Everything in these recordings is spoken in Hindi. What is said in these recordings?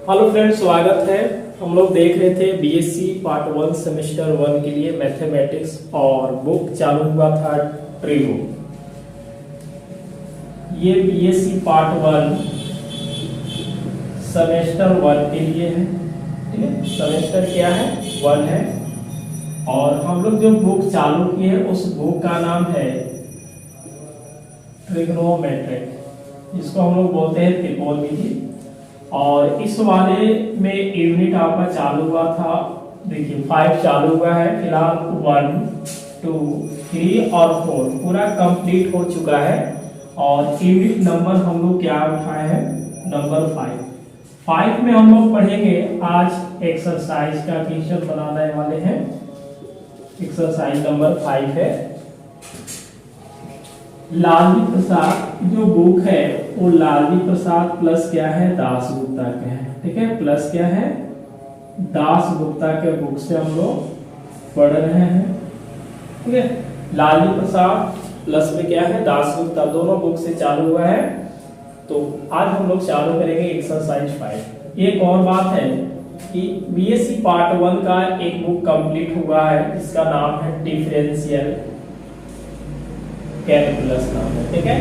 हेलो फ्रेंड्स, स्वागत है। हम लोग देख रहे थे बीएससी पार्ट 1 सेमेस्टर 1 के लिए मैथमेटिक्स और बुक चालू हुआ था ट्रिगो। ये बीएससी पार्ट 1 सेमेस्टर 1 के लिए है। ठीक है, सेमेस्टर क्या है? 1 है। और हम लोग जो बुक चालू की है उस बुक का नाम है ट्रिग्नोमेट्रिक, जिसको हम लोग बोलते हैं त्रिकोणमिति। और इस वाले में यूनिट आपका चालू हुआ था, देखिए 5 चालू हुआ है फिलहाल। 1, 2, 3 और 4 पूरा कंप्लीट हो चुका है। और यूनिट नंबर हम लोग क्या उठाए हैं? नंबर 5। 5 में हम लोग पढ़ेंगे आज एक्सरसाइज का क्वेश्चन बनाने वाले हैं। एक्सरसाइज नंबर 5 है। लालजी प्रसाद जो बुक है वो लालजी प्रसाद प्लस क्या है? दास गुप्ता के है। ठीक है, प्लस क्या है? दास गुप्ता के बुक से हम लोग पढ़ रहे हैं। ठीक है, लालजी प्रसाद प्लस में क्या है? दास गुप्ता, दोनों बुक से चालू हुआ है। तो आज हम लोग चालू करेंगे एक्सरसाइज 5। एक और बात है कि बीएससी पार्ट 1 का एक बुक कंप्लीट हुआ है जिसका नाम है डिफरेंशियल कैलकुलस नाम है। ठीक है,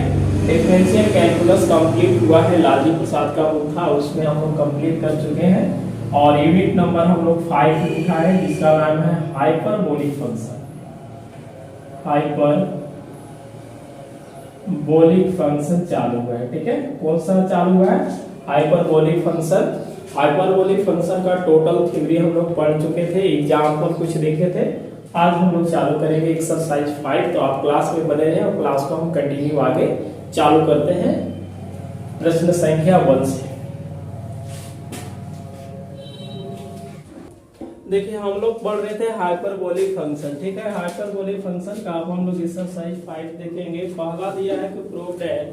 डिफरेंशियल कैलकुलस कंप्लीट हुआ है, लालजी प्रसाद का बुक था, उसमें हम लोग कंप्लीट कर चुके हैं। और यूनिट नंबर हम लोग 5 लिखा है जिसका नाम है हाइपरबोलिक फंक्शन। हाइपरबोलिक फंक्शन चालू हुआ है। ठीक है, कौन सा चालू हुआ है? Hyperbolic function. हाइपरबोलिक फंक्शन का टोटल थ्योरी हम लोग पढ़ चुके थे, एग्जाम्पल कुछ देखे थे। आज हम लोग चालू करेंगे एक्सरसाइज 5। तो आप क्लास में बने रहे और क्लास को हम कंटिन्यू आगे चालू करते हैं प्रश्न संख्या 1 से। देखिए हम लोग पढ़ रहे थे हाइपरबोलिक फंक्शन। ठीक है, हाइपरबोलिक फंक्शन का अब हम लोग एक्सरसाइज 5 देखेंगे। पहला दिया है कि prove that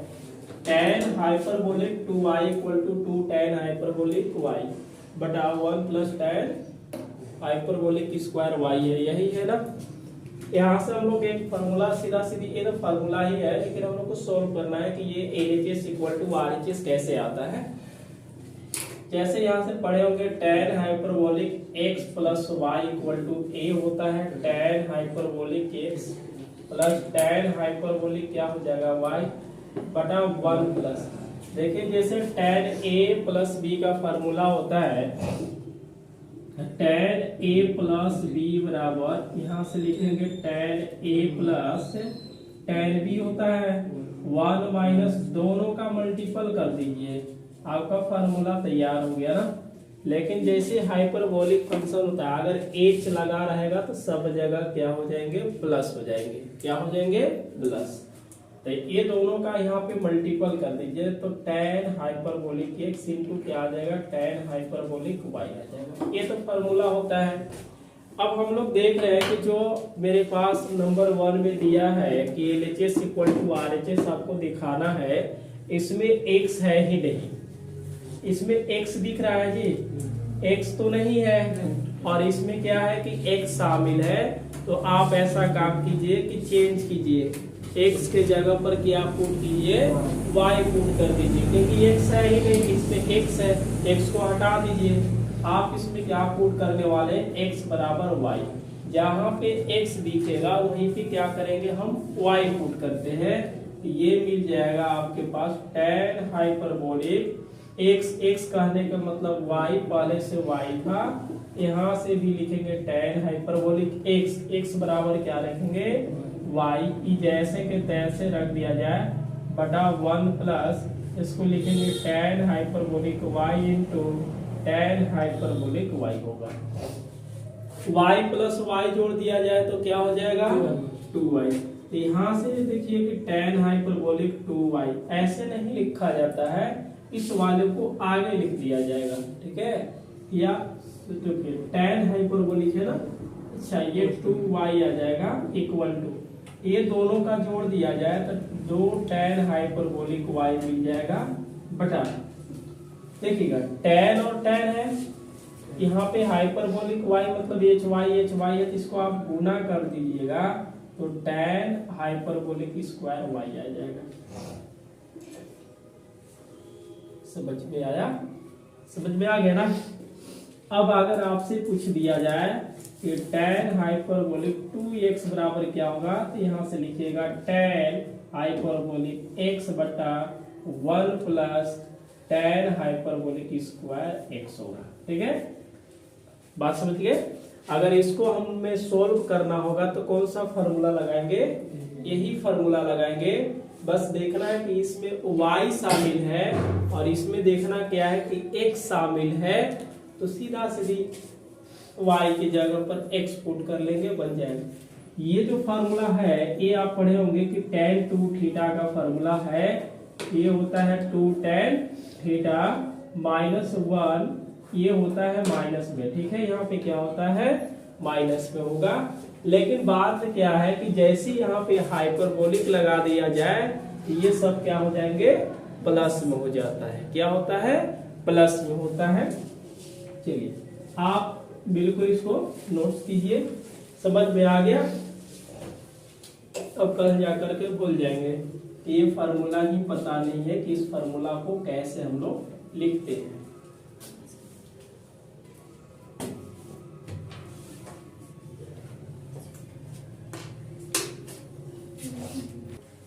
tan hyperbolic 2y = 2 tan hyperbolic y बटा 1 + tan हाइपरबोलिक स्क्वायर y है। यही है ना। यहाँ से हम लोग एक फार्मूला सीधा सीधी, ये तो फार्मूला ही है लेकिन हम लोग को सोल्व करना है कि ये LHS = RHS कैसे आता है। जैसे यहाँ से पढ़े होंगे tan hyperbolic x + y = a होता है tan hyperbolic x + tan hyperbolic क्या हो जाएगा y बटा 1 प्लस। देखिए जैसे tan a + b का फार्मूला होता है tan a + b बराबर, यहाँ से लिखेंगे tan a + tan b होता है 1 - दोनों का मल्टीपल कर दीजिए, आपका फार्मूला तैयार हो गया ना। लेकिन जैसे हाइपरबोलिक फंक्शन होता है अगर h लगा रहेगा तो सब जगह क्या हो जाएंगे? प्लस हो जाएंगे। क्या हो जाएंगे? प्लस। तो ये दोनों का यहाँ पे मल्टीपल कर दीजिए तो tan हाइपरबोलिक x इंटू क्या आ जाएगा? tan हाइपरबोलिक y आ जाएगा। ये तो फॉर्मूला होता है। अब हम लोग देख रहे हैं कि जो मेरे पास नंबर 1 में दिया है कि LHS = RHS आपको दिखाना है, इसमें x है ही नहीं। इसमें x दिख रहा है जी? x तो नहीं है। और इसमें क्या है कि x शामिल है। तो आप ऐसा काम कीजिए कि चेंज कीजिए, x के जगह पर क्या पुट कीजिए? y पुट कर दीजिए, क्योंकि x है ही नहीं, इसमें x है, x को हटा दीजिए। आप इसमें क्या पुट करने वाले? x = y। जहाँ पे x दिखेगा वहीं पे क्या करेंगे? हम y पुट करते हैं। ये मिल जाएगा आपके पास tan हाइपरबोलिक x कहने का मतलब y, पहले से y था, यहाँ से भी लिखेंगे tan हाइपरबोलिक x बराबर क्या रखेंगे? y, जैसे के तैसे रख दिया जाए बटा 1 प्लस, इसको लिखेंगे tan hyperbolic y into tan hyperbolic y होगा। y + y जोड़ दिया जाए तो क्या हो जाएगा? 2y। तो यहाँ से देखिए कि tan हाइपरबोलिक 2y ऐसे नहीं लिखा जाता है, इस वाले को आगे लिख दिया जाएगा। ठीक है, या तो फिर tan हाइपरबोलिक है ना, अच्छा ये 2y आ जाएगा = ये दोनों का जोड़ दिया जाए तो 2 tan हाइपरबोलिक y मिल जाएगा बटा, देखिएगा tan और tan है, यहाँ पे हाइपरबोलिक y मतलब hy है, तो इसको आप गुना कर दीजिएगा तो tan हाइपरबोलिक स्क्वायर y आ जाएगा। समझ में आया? समझ में आ गया ना। अब अगर आपसे पूछ दिया जाए कि tan हाइपरबोलिक 2x बराबर क्या होगा, तो यहाँ से लिखिएगा tan हाइपरबोलिक x बटा 1 plus tan hyperbolic square x होगा। ठीक है, बात समझ गए। अगर इसको हमें सोल्व करना होगा तो कौन सा फॉर्मूला लगाएंगे, यही फॉर्मूला लगाएंगे। बस देखना है कि इसमें y शामिल है और इसमें देखना क्या है कि x शामिल है, तो सीधा सीधी y की जगह पर x पुट कर लेंगे, बन जाएगा। ये जो फार्मूला है ये आप पढ़े होंगे कि tan 2 थीटा का फार्मूला है, ये होता है 2 tan थीटा माइनस 1, ये होता है माइनस में। ठीक है, यहाँ पे क्या होता है, माइनस में होगा। लेकिन बात क्या है कि जैसे यहाँ पे हाइपरबोलिक लगा दिया जाए तो ये सब क्या हो जाएंगे, प्लस में हो जाता है। क्या होता है, प्लस में होता है। चलिए आप बिल्कुल इसको नोट्स कीजिए, समझ में आ गया। अब कल जाकर के भूल जाएंगे, ये फार्मूला ही पता नहीं है कि इस फार्मूला को कैसे हम लोग लिखते हैं।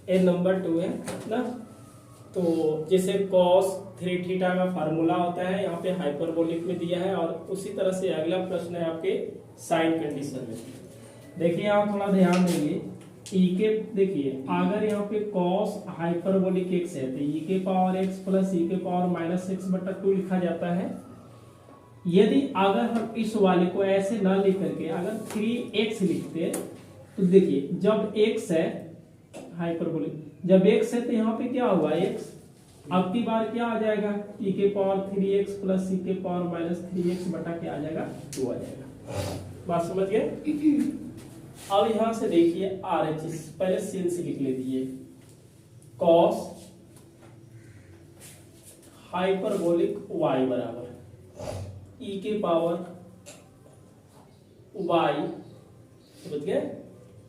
ये नंबर 2 है ना। तो जैसे cos 3 थीटा का फार्मूला होता है, यहाँ पे हाइपरबोलिक में दिया है, और उसी तरह से अगला प्रश्न है आपके साइन कंडीशन में। देखिए आप थोड़ा ध्यान देंगे, e के देखिए अगर यहाँ पे cos हाइपरबोलिक x है तो e के पावर x प्लस e के पावर माइनस x बटा 2 लिखा जाता है। यदि अगर हम इस वाले को ऐसे ना लिख करके अगर 3x लिखते तो देखिए जब x है हाइपरबोलिक, जब x है तो यहाँ पे क्या हुआ x, अब की बार क्या आ जाएगा, e के पावर 3x प्लस e के पावर माइनस 3x बटा क्या आ जाएगा, 2 आ जाएगा। बात समझ गए। अब यहाँ से देखिए RHS पहले सीन से लिख लेती है, cos हाइपरबोलिक y बराबर e के पावर y, समझ गए,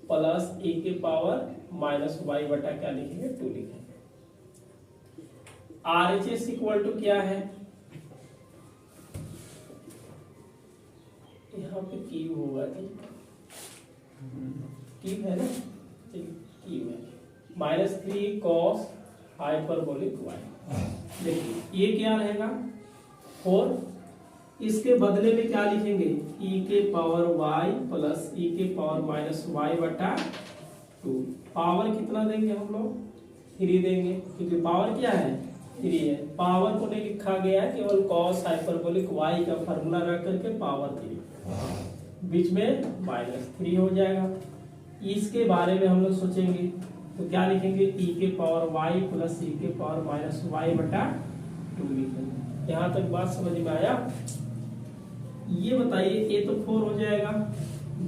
प्लस e के पावर माइनस y बटा क्या लिखेंगे, 2 लिखेंगे। RHS इक्वल टू क्या है, यहाँ पे क्यू होगा, क्यू है ना, क्यू है -3 cos हाइपरबोलिक y। देखिए ये क्या रहेगा 4, इसके बदले में क्या लिखेंगे, e के पावर y प्लस e के पावर माइनस y बटा 2। पावर कितना देंगे हम लोग, 3 देंगे, क्योंकि पावर क्या है, 3 है। पावर को नहीं लिखा गया है, केवल cos हाइपरबोलिक y का फॉर्मूला रख करके पावर 3, बीच में -3 हो जाएगा। इसके बारे में हम लोग सोचेंगे तो क्या लिखेंगे, e के पावर y प्लस e के पावर माइनस y बटा 2 लिखेंगे। यहाँ तक बात समझ में आया। ये बताइए, ये तो 4 हो जाएगा,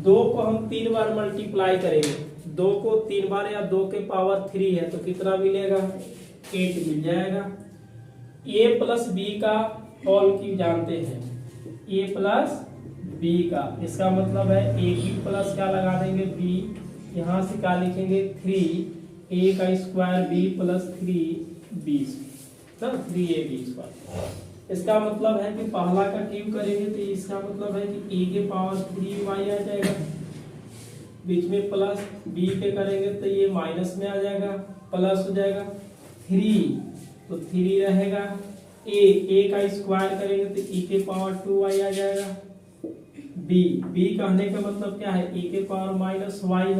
2 को हम 3 बार मल्टीप्लाई करेंगे, 2 को 3 बार या 2 के पावर 3 है तो कितना मिलेगा, 8 मिल जाएगा। a प्लस b का होल क्यूब जानते हैं, a प्लस b का, इसका मतलब है a की प्लस क्या लगा देंगे b, यहाँ से क्या लिखेंगे 3a का स्क्वायर b प्लस 3b ना, 3ab स्क्वायर। इसका मतलब है कि पहला का क्यूब करेंगे तो इसका मतलब है कि a के पावर 3y आ जाएगा, बीच में प्लस b पे करेंगे तो ये माइनस में आ जाएगा, प्लस हो जाएगा 3 तो 3 रहेगा, a का स्क्वायर करेंगे तो e के पावर 2y आ जाएगा, b कहने का मतलब क्या है, e के पावर माइनस y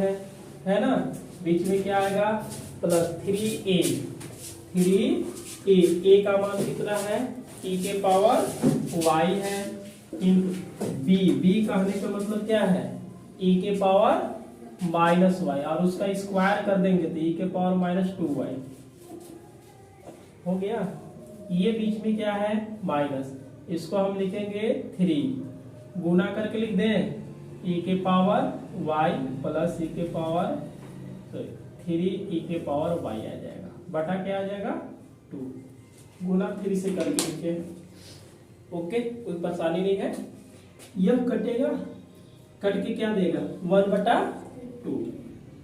है ना, बीच में क्या आएगा प्लस 3a का मान कितना है, e के पावर y है, b कहने का मतलब क्या है, e के पावर माइनस y, और उसका स्क्वायर कर देंगे तो e के पावर माइनस 2y हो गया। ये बीच में क्या है माइनस, इसको हम लिखेंगे 3, गुना करके लिख दें, e के पावर y प्लस e के पावर 3 e के पावर y आ जाएगा, बटा क्या आ जाएगा 2, गुना 3 से करके लिखे। ओके, कोई परेशानी नहीं है। यह कटेगा, कट के क्या देगा 1/2।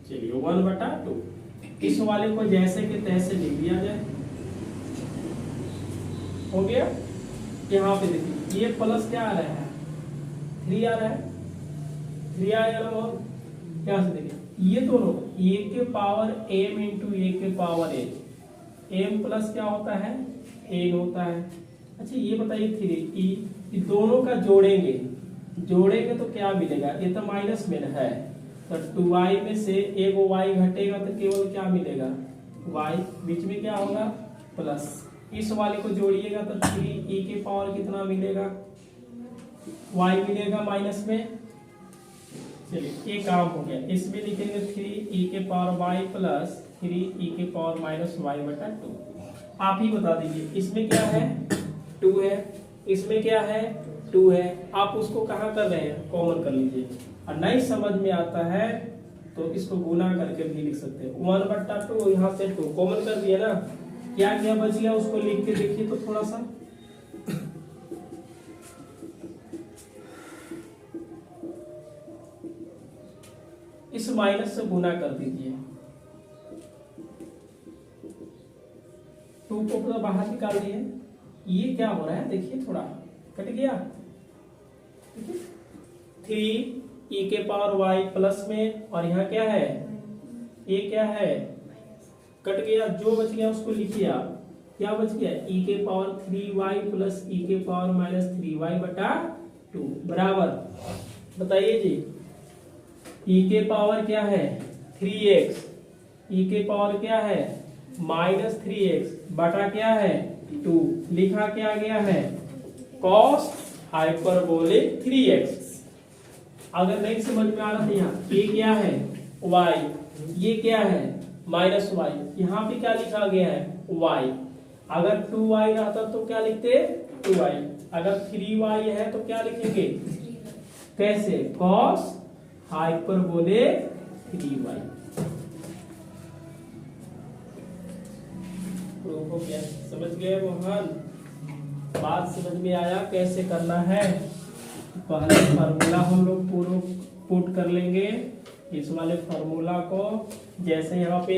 चलिए 1/2, इस वाले को जैसे के तैसे लिख दिया जाए, हो गया। यहाँ पे देखिए ये प्लस क्या आ रहा है 3 आ रहा है 3 आएगा ना। और यहाँ से देखिए ये दोनों a के पावर m इंटू a के पावर m प्लस क्या होता है n होता है। अच्छा ये बताइए 3 दोनों का जोड़ेंगे तो क्या मिलेगा, ये तो माइनस में है तो 2y में से एक y घटेगा तो केवल क्या मिलेगा y, बीच में क्या होगा प्लस, इस वाले को जोड़िएगा तो 3e के पावर कितना मिलेगा y मिलेगा माइनस में। चलिए ये काम हो गया, इसमें लिखेंगे 3e के पावर y प्लस 3e के पावर माइनस y बटा 2। आप ही बता दीजिए इसमें क्या है 2 है, इसमें क्या है 2 है, आप उसको कहाँ कर रहे हैं कॉमन कर लीजिए। और नहीं समझ में आता है तो इसको गुना करके भी लिख सकते हैं 1 बटा 2, यहाँ से 2 कॉमन कर दिया ना, क्या क्या बच गया उसको लिख के देखिए तो थोड़ा सा। इस माइनस से गुना कर दीजिए, 2 को पूरा बाहर निकाल दिए। ये क्या हो रहा है देखिए थोड़ा कट गया, 3e के पावर y प्लस में, और यहाँ क्या है ये क्या है कट गया, जो बच गया उसको लिखिए आप, क्या बच गया e के पावर 3y प्लस e के पावर माइनस 3y बटा 2 बराबर, बताइए जी e के पावर क्या है 3x, e के पावर क्या है माइनस 3x बटा क्या है 2, लिखा क्या गया है cos हाइपरबोलिक 3x। अगर नहीं समझ में आ रहा था यहाँ ये क्या है y, ये क्या है माइनस y, यहाँ पे क्या लिखा गया है y, अगर 2y रहता तो क्या लिखते 2y, अगर 3y है तो क्या लिखेंगे कैसे cos हाइपरबोलिक 3y। हो गया, समझ गए मोहन, बात समझ में आया कैसे करना है। पहले फार्मूला हम लोग पूरा पुट कर लेंगे, इस वाले फार्मूला को, जैसे यहाँ पे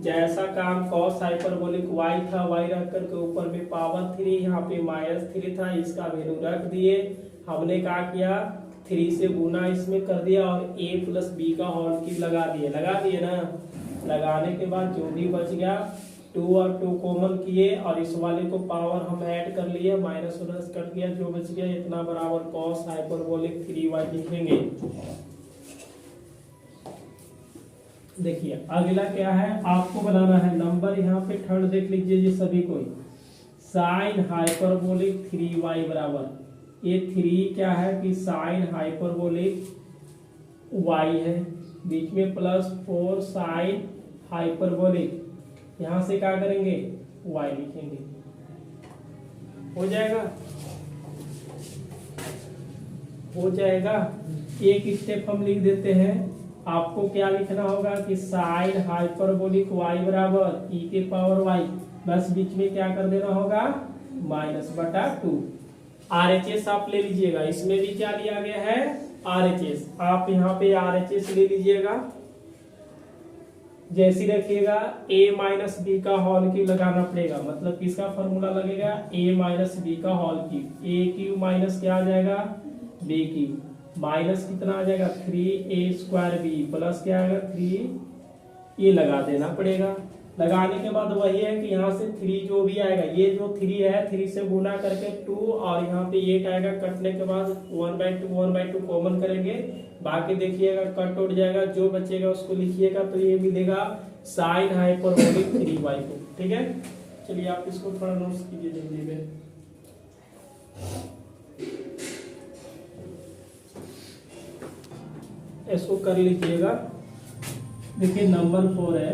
जैसा काम cos हाइपरबोलिक y था, y रख करके ऊपर में पावर 3, यहाँ पे माइनस 3 था, इसका वैल्यू रख दिए, हमने क्या किया 3 से गुना इसमें कर दिया और a प्लस b का होल क्यूब लगा दिए ना, लगाने के बाद जो भी बच गया 2 और 2 कॉमन किए और इस वाले को पावर हम ऐड कर लिए, माइनस माइनस कट गया, जो बच गया इतना बराबर cos हाइपरबोलिक 3y लिखेंगे। देखिए अगला क्या है आपको बनाना है नंबर, यहाँ पे थर्ड देख लीजिए जी सभी कोई, साइन हाइपरबोलिक 3y बराबर, ये 3 क्या है कि साइन हाइपरबोलिक y है, बीच में प्लस 4 साइन हाइपरबोलिक, यहां से क्या करेंगे y लिखेंगे, हो जाएगा। एक स्टेप हम लिख देते हैं, आपको क्या लिखना होगा कि साइन हाइपरबोलिक y बराबर e के पावर y, बस बीच में क्या कर देना होगा माइनस बटा 2। RHS आप ले लीजिएगा, इसमें भी क्या लिया गया है RHS, आप यहाँ पे RHS ले लीजिएगा, जैसी रखिएगा a माइनस बी का होल क्यूब लगाना पड़ेगा, मतलब किसका फॉर्मूला लगेगा a माइनस बी का whole cube, a cube minus क्या आ जाएगा b क्यूब, माइनस कितना आ जाएगा 3a स्क्वायर b प्लस क्या आएगा 3 ये लगा देना पड़ेगा। लगाने के बाद वही है कि यहाँ से 3 जो भी आएगा, ये जो 3 है 3 से गुना करके 2 और यहाँ पे 8 आएगा, कटने के बाद 1/2 कॉमन करेंगे, बाकी देखिएगा कट उठ जाएगा, जो बचेगा उसको लिखिएगा, तो ये मिलेगा साइन हाइपरबोलिक 3y को, ठीक है। चलिए आप इसको थोड़ा नोट्स कीजिए जल्दी में, इसको कर लीजिएगा। देखिए नंबर 4 है,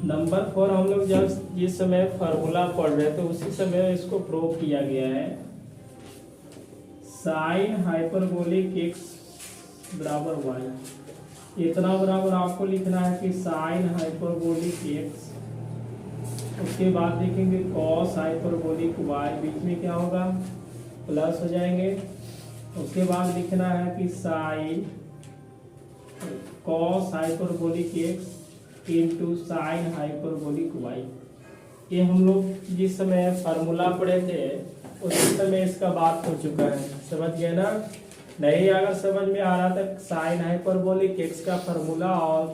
नंबर 4 हम लोग जब जिस समय फार्मूला पढ़ रहे थे उसी समय इसको प्रूव किया गया है, साइन हाइपरबोलिक x बराबर y, इतना बराबर आपको लिखना है कि साइन हाइपरबोलिक x, उसके बाद देखेंगे कॉस हाइपरबोलिक y, बीच में क्या होगा प्लस हो जाएंगे, उसके बाद लिखना है कि sine cos hyperbolic x into sine hyperbolic y। ये हम लोग जिस समय फार्मूला पढ़े थे उसी समय इसका बात हो चुका है। समझ गए ना? नहीं अगर समझ में आ रहा था साइन हाइपरबोलिक एक्स का फार्मूला और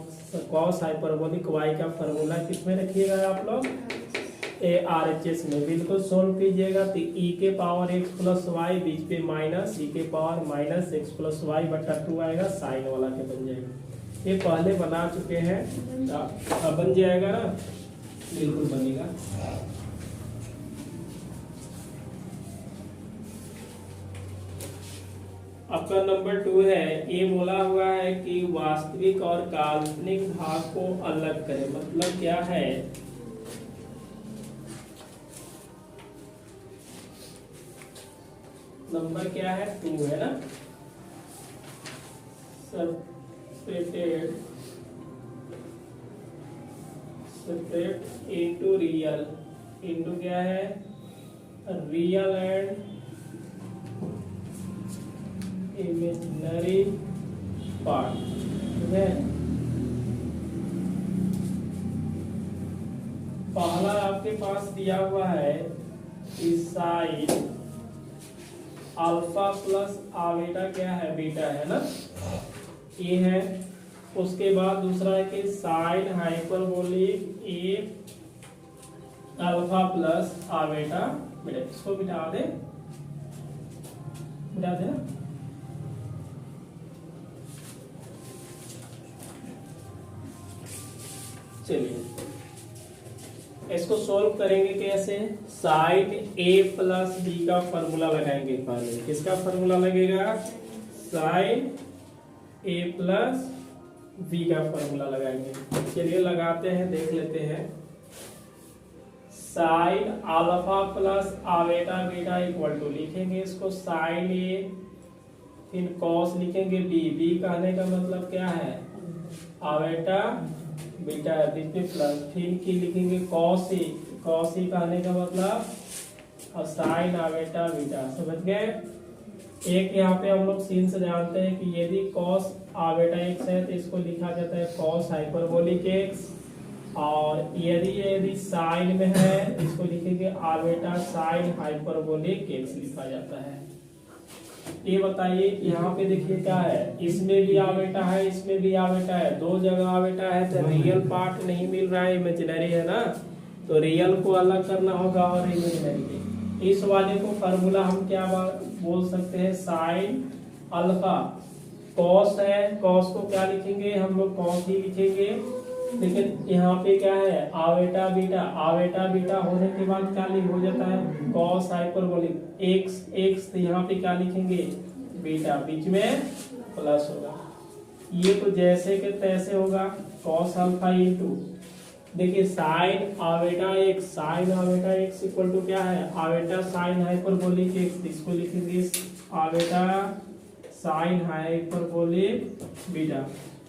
कॉस हाइपरबोलिक वाई का फार्मूला किसमें रखिएगा आप लोग? ARHS में। बिल्कुल सोल्व कीजिएगा तो e के पावर x प्लस वाई बीच पे माइनस e के power minus X plus Y बटा 2 आएगा, साइन वाला के बन जाएगा। ये पहले बना चुके हैं, अब बन जाएगा ना? बिल्कुल बनेगा। आपका नंबर 2 है। ये बोला हुआ है कि वास्तविक और काल्पनिक भाग को अलग करें। मतलब क्या है? नंबर क्या है? 2 है ना? सेपरेट इनटू रियल, इनटू क्या है? Real and imaginary part. ठीक है, पहला आपके पास दिया हुआ है साइन अल्फा प्लस आवेटा क्या है? बीटा है ना? ये है। उसके बाद दूसरा है कि साइन हाइपरबोलिक ए अल्फा प्लस आवेटा बीटा। इसको बिठा दे, बिठा दे ना। चलिए इसको सोल्व करेंगे कैसे? साइन ए प्लस बी का फॉर्मूला लगाएंगे। पहले किसका फॉर्मूला लगेगा? साइन ए प्लस बी का फॉर्मूला लगाएंगे। चलिए लगाते हैं, देख लेते हैं। Sine alpha plus iota beta equal to लिखेंगे इसको साइन ए, फिर कॉस लिखेंगे बी। बी कहने का मतलब क्या है? आवेटा बीटा है, बीच में प्लस, फिर की लिखेंगे कॉस ए। कॉस ए कहने का मतलब और साइन आवेटा बीटा। समझ गए? एक यहाँ पे हम लोग सीन से जानते हैं कि यदि कॉस आवेटा एक्स है तो इसको लिखा जाता है कॉस हाइपरबोलिक एक्स, और यदि साइन में है इसको लिखेंगे आवेटा साइन हाइपरबोलिक एक्स लिखा जाता है। ये बताइए यहाँ पे देखिए क्या है? इसमें भी आवेटा है, इसमें भी आवेटा है, दो जगह आवेटा है तो रियल पार्ट नहीं मिल रहा है, इमेजिनरी है ना? तो रियल को अलग करना होगा और इमेजिनरी के। इस वाले को फार्मूला हम क्या बोल सकते हैं? Sine alpha. कॉस है, कॉस को क्या लिखेंगे हम लोग? कॉस ही लिखेंगे। लेकिन यहाँ पे क्या है? आवेटा बीटा। आवेटा बीटा होने के बाद क्या हो जाता है? Cos hyperbolic x. एक्स तो यहाँ पे क्या लिखेंगे? बीटा, बीच में प्लस होगा। ये तो जैसे के तैसे होगा। कॉस अल्फा इंटू देखिए sine iota x. Sine iota x equal to क्या है? Iota sine hyperbolic x. इसको लिखेंगे आवेटा साइन हाइपरबोलिक बीटा।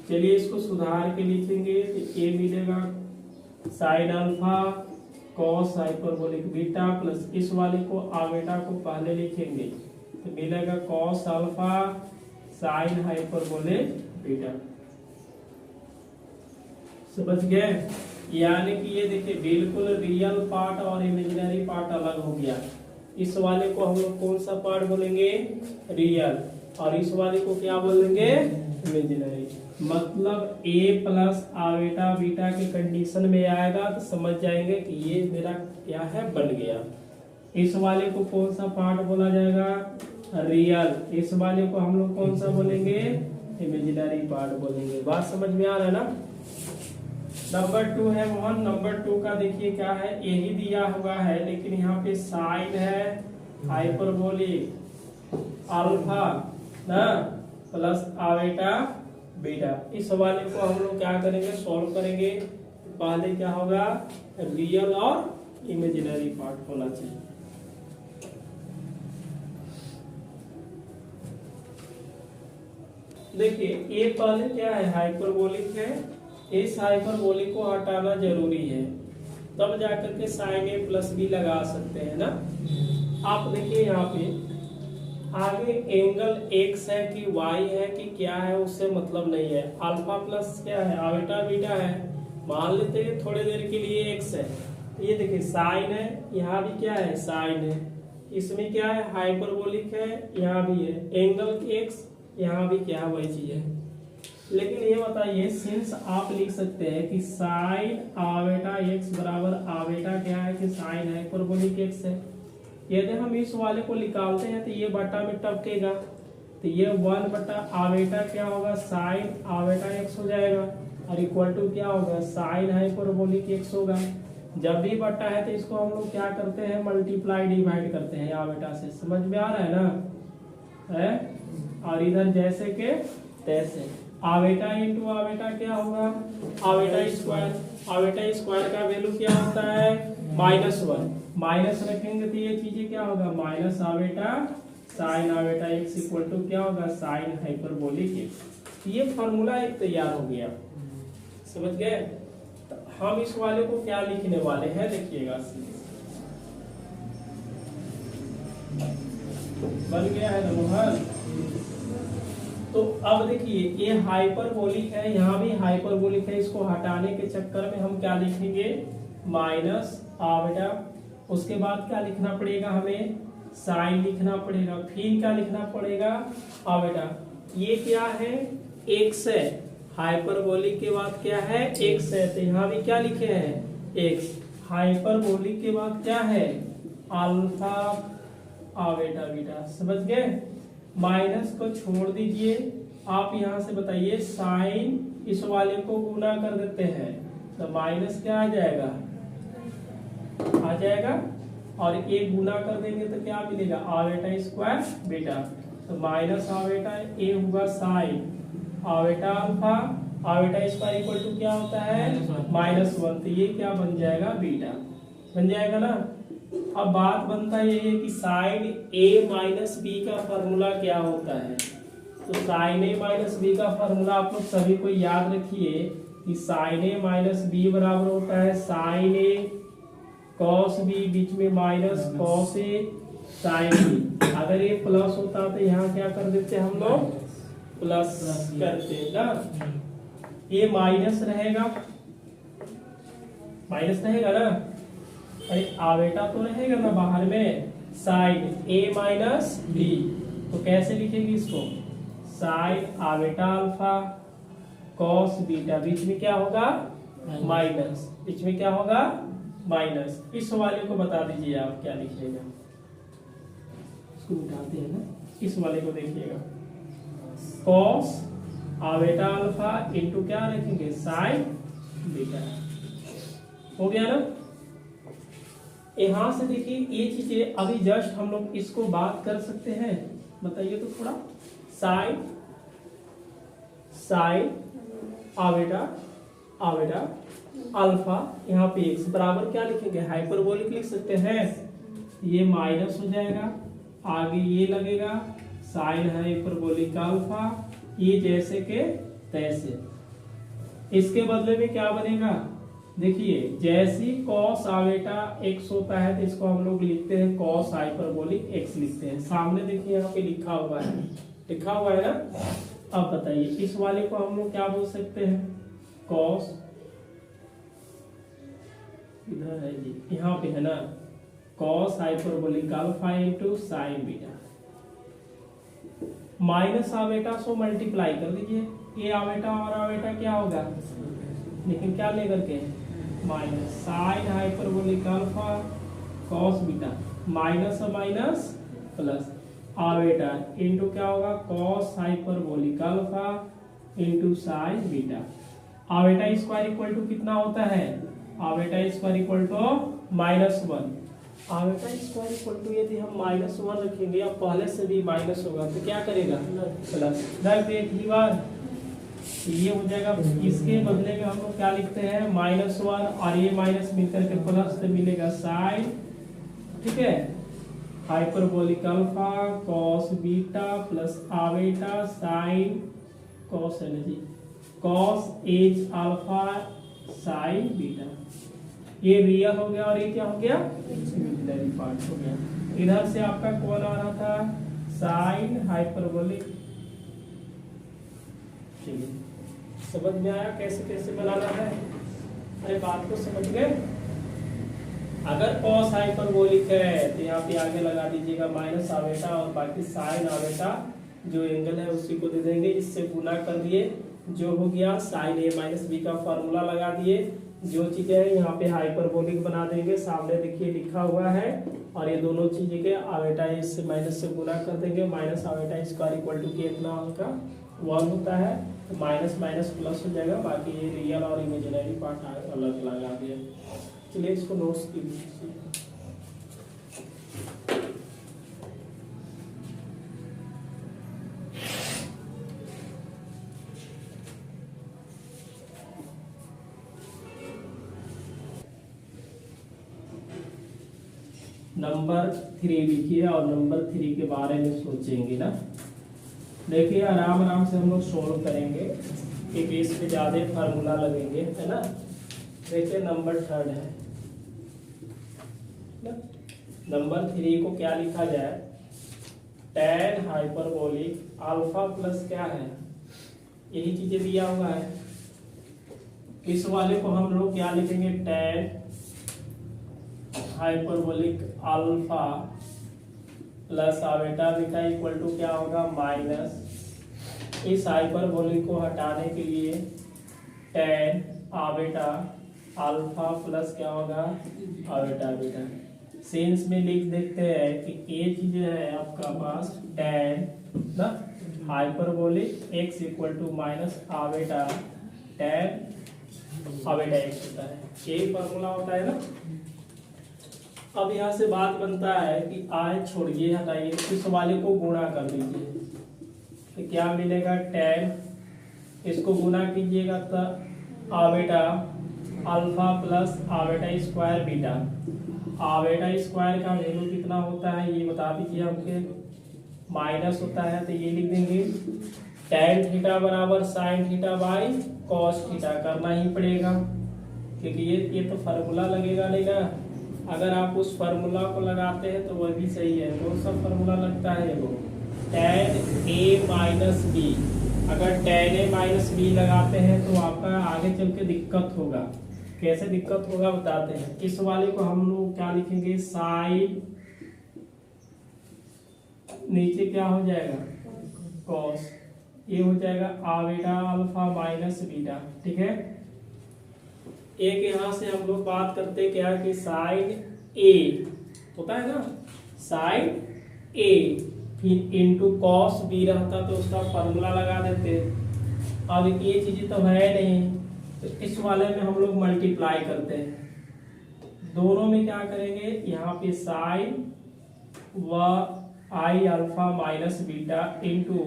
चलिए इसको सुधार के लिखेंगे तो ए मिलेगा sine alpha cos hyperbolic beta plus इस वाले को आवेटा को पहले लिखेंगे तो मिलेगा cos alpha sine hyperbolic beta. समझ गए? यानी कि ये देखिए बिल्कुल रियल पार्ट और इमेजिनरी पार्ट अलग हो गया। इस वाले को हम लोग कौन सा पार्ट बोलेंगे? रियल, और इस वाले को क्या बोलेंगे? इमेजिनरी। मतलब a प्लस आवेटा बीटा के कंडीशन में आएगा तो समझ जाएंगे कि ये मेरा क्या है? बन गया। इस वाले को कौन सा पार्ट बोला जाएगा? रियल। इस वाले को हम लोग कौन सा बोलेंगे? इमेजिनरी पार्ट बोलेंगे। बात समझ में आ रहा है ना? नंबर 2 है मोहन। नंबर 2 का देखिए क्या है? यही दिया हुआ है लेकिन यहाँ पे साइन है हाइपरबोलिक अल्फा ना प्लस आवेटा बीटा। इस वाले को हम लोग क्या करेंगे? सॉल्व करेंगे। पहले क्या होगा? रियल और इमेजिनरी पार्ट होना चाहिए। देखिए ये पहले क्या है? हाइपरबोलिक है। इस हाइपरबोलिक को हटाना जरूरी है, तब जाकर के साइन ए प्लस बी लगा सकते हैं ना। आप देखिए यहाँ पे आगे एंगल एक्स है कि वाई है कि क्या है उससे मतलब नहीं है। अल्फा प्लस क्या है? आवेटा बीटा है। मान लेते हैं थोड़ी देर के लिए एक्स है। ये देखिए साइन है, यहाँ भी क्या है? साइन है। इसमें क्या है, हाइपरबोलिक है, यहाँ भी है, एंगल एक्स यहाँ भी क्या है वही चीज है। लेकिन ये बताइए, सिंस आप लिख सकते हैं कि साइन आवेटा एक्स बराबर आवेटा क्या है कि साइन हाइपरबोलिक एक्स है। यदि हम इस वाले को निकालते हैं तो ये बटा में टपकेगा, तो ये 1 बटा आवेटा क्या होगा, साइन आवेटा एक्स हो जाएगा, और इक्वल टू क्या होगा, साइन हाइपरबोलिक एक्स होगा। जब भी बटा है तो इसको हम लोग क्या करते हैं, मल्टीप्लाई डिवाइड करते हैं आवेटा से। समझ में आ रहा है ना, है? और इधर जैसे के तैसे आवेटा इंटू आवेटा क्या होगा, आवेटा स्क्वायर। आवेटा स्क्वायर का वैल्यू क्या होता है, -1। माइनस रखेंगे तो ये चीजें क्या होगा, minus iota sine iota x equal to क्या होगा, साइन हाइपरबोलिक एक्स। ये फॉर्मूला एक तैयार हो गया, समझ गए। तो हम इस वाले को क्या लिखने वाले हैं, देखिएगा, बन गया है ना मोहन। तो अब देखिए, ये हाइपरबोलिक है, यहाँ भी हाइपरबोलिक है, इसको हटाने के चक्कर में हम क्या लिखेंगे, माइनस आवेटा। उसके बाद क्या लिखना पड़ेगा, हमें साइन लिखना पड़ेगा, फिर क्या लिखना पड़ेगा, आवेटा। ये क्या है, एक्स है, हाइपरबोलिक के बाद क्या है, एक्स है, तो यहाँ भी क्या लिखे हैं, एक्स। हाइपरबोलिक के बाद क्या है, अल्फा आवेटा बीटा। समझ गए। माइनस को छोड़ दीजिए, आप यहाँ से बताइए, साइन इस वाले को गुना कर देते हैं तो माइनस क्या आ जाएगा, आ जाएगा, और एक गुना कर देंगे तो क्या मिलेगा, आवेटा स्क्वायर बीटा। तो माइनस आवेटा ए होगा sine iota alpha, iota square equal to क्या होता है, -1। तो ये क्या बन जाएगा, बीटा बन जाएगा ना। अब बात बनता ये है कि साइन ए माइनस बी का फॉर्मूला क्या होता है। तो साइन ए माइनस बी का फॉर्मूला आप लोग सभी को याद रखिए कि साइन ए माइनस बी बराबर होता है साइन ए कॉस बी, बीच में minus cos A sine B. अगर ये प्लस होता तो यहाँ क्या कर देते हम लोग, प्लस करते ना। ये माइनस रहेगा, माइनस रहेगा ना, अरे आवेटा तो रहेगा ना बाहर में, साइन ए माइनस बी। तो कैसे लिखेंगे इसको, sign iota alpha cos beta, बीच में क्या होगा, माइनस, बीच में क्या होगा, माइनस। इस वाले को बता दीजिए आप क्या लिखिएगा, इसको उठाते हैं ना, इस वाले को देखिएगा, कॉस आवेटा अल्फा इंटू क्या रखेंगे, साइन बीटा। हो गया ना। यहां से देखिए ये चीजें अभी जस्ट हम लोग इसको बात कर सकते हैं, बताइए तो थोड़ा। साइन साइन आवेटा आवेटा अल्फा, यहाँ पे एक्स बराबर क्या लिखेंगे, हाइपरबोलिक लिख सकते हैं। ये माइनस हो जाएगा, आगे ये लगेगा साइन हाइपरबोलिक अल्फा, ये जैसे के तैसे। इसके बदले में क्या बनेगा, देखिए जैसी कॉस आवेटा एक्स होता है तो इसको हम लोग लिखते हैं कॉस हाइपरबोलिक एक्स लिखते हैं। सामने देखिए यहाँ पे लिखा हुआ है, लिखा हुआ है ना। अब बताइए इस वाले को हम लोग क्या बोल सकते हैं, कॉस, इधर है जी, यहाँ पे है ना, cos hyperbolic alpha into sine beta. Minus iota so multiply कर दीजिए, ये आवेटा और आवेटा क्या होगा, लेकिन क्या लेकर के, minus sine hyperbolic alpha cos beta, minus और माइनस प्लस, आवेटा इंटू क्या होगा, cos hyperbolic alpha into sine beta. Iota square equal to कितना होता है, iota square equal to -1। Iota square equal to यदि हम -1 रखेंगे, अब पहले से भी माइनस होगा तो क्या करेगा, प्लस, रख दे एक ही बार, ये हो जाएगा। इसके बदले में हम लोग क्या लिखते हैं, -1 और ये माइनस मिलकर के प्लस से मिलेगा साइन, ठीक है, hyperbolic alpha cos beta plus iota sine cos है ना जी, cos H alpha sine beta. ये रियल हो गया और ये क्या हो गया, इमेजिनरी पार्ट हो गया। इधर से आपका कौन आ रहा था, साइन हाइपरबोलिक। चलिए समझ में आया कैसे कैसे बनाना है, अरे बात को समझ गए। अगर कॉस हाइपरबोलिक है तो यहाँ पे आगे लगा दीजिएगा माइनस आवेटा, और बाकी साइन आवेटा जो एंगल है उसी को दे देंगे, इससे गुना कर दिए, जो हो गया साइन ए माइनस बी का फॉर्मूला लगा दिए। जो चीजें हैं यहाँ पे हाइपरबोलिक बना देंगे, सामने देखिए लिखा हुआ है, और ये दोनों चीजें के आवेटा इससे माइनस से गुना कर देंगे। माइनस आवेटा स्क्वायर इक्वल टू कितना होगा 1 होता है, तो माइनस माइनस प्लस हो जाएगा, बाकी ये रियल और इमेजिनरी पार्ट अलग लगा दिया। चलिए इसको नोट्स कीजिए। नंबर 3 लिखिए और नंबर 3 के बारे में सोचेंगे ना। देखिए आराम आराम से हम लोग सोल्व करेंगे, क्योंकि इस पे ज्यादा फार्मूला लगेंगे, है ना। देखिए नंबर 3 है ना? नंबर 3 को क्या लिखा जाए, tan हाइपरबोलिक अल्फा प्लस क्या है, यही चीजें दिया हुआ है। इस वाले को हम लोग क्या लिखेंगे, tan हाइपरबोलिक अल्फा प्लस आवेटा लिखा इक्वल टू क्या होगा माइनस, इस हाइपरबोलिक को हटाने के लिए tan आवेटा अल्फा प्लस क्या होगा आवेटा बीटा। सेंस में लिख देते हैं कि ये चीज है आपका पास tan ना hyperbolic x equal to minus iota tan iota x होता है, यही फॉर्मूला होता है ना। अब यहाँ से बात बनता है कि आय छोड़िए हटाइए, इस वाले को गुणा कर दीजिए, तो क्या मिलेगा tan, इसको गुणा कीजिएगा तो iota alpha plus iota square beta. Iota square का वैल्यू कितना होता है ये बता दीजिए हमके, माइनस होता है, तो ये लिख देंगे tan थीटा बराबर sine theta by cos theta, करना ही पड़ेगा क्योंकि ये तो फार्मूला लगेगा नहीं ना। अगर आप उस फार्मूला को लगाते हैं तो वह भी सही है, कौन सा फार्मूला लगता है वो tan a माइनस बी। अगर tan a माइनस बी लगाते हैं तो आपका आगे चल के दिक्कत होगा, कैसे दिक्कत होगा बताते हैं। इस वाले को हम लोग क्या लिखेंगे साइन, नीचे क्या हो जाएगा कॉस, ये हो जाएगा आवेटा अल्फा माइनस बीटा, ठीक है। एक यहाँ से हम लोग बात करते क्या कि साइन ए होता है ना, साइन ए फिर इंटू कॉस बी रहता तो उसका फॉर्मूला लगा देते। अब ये चीजें तो है नहीं, तो इस वाले में हम लोग मल्टीप्लाई करते हैं, दोनों में क्या करेंगे यहाँ पे साइन व आई alpha minus beta into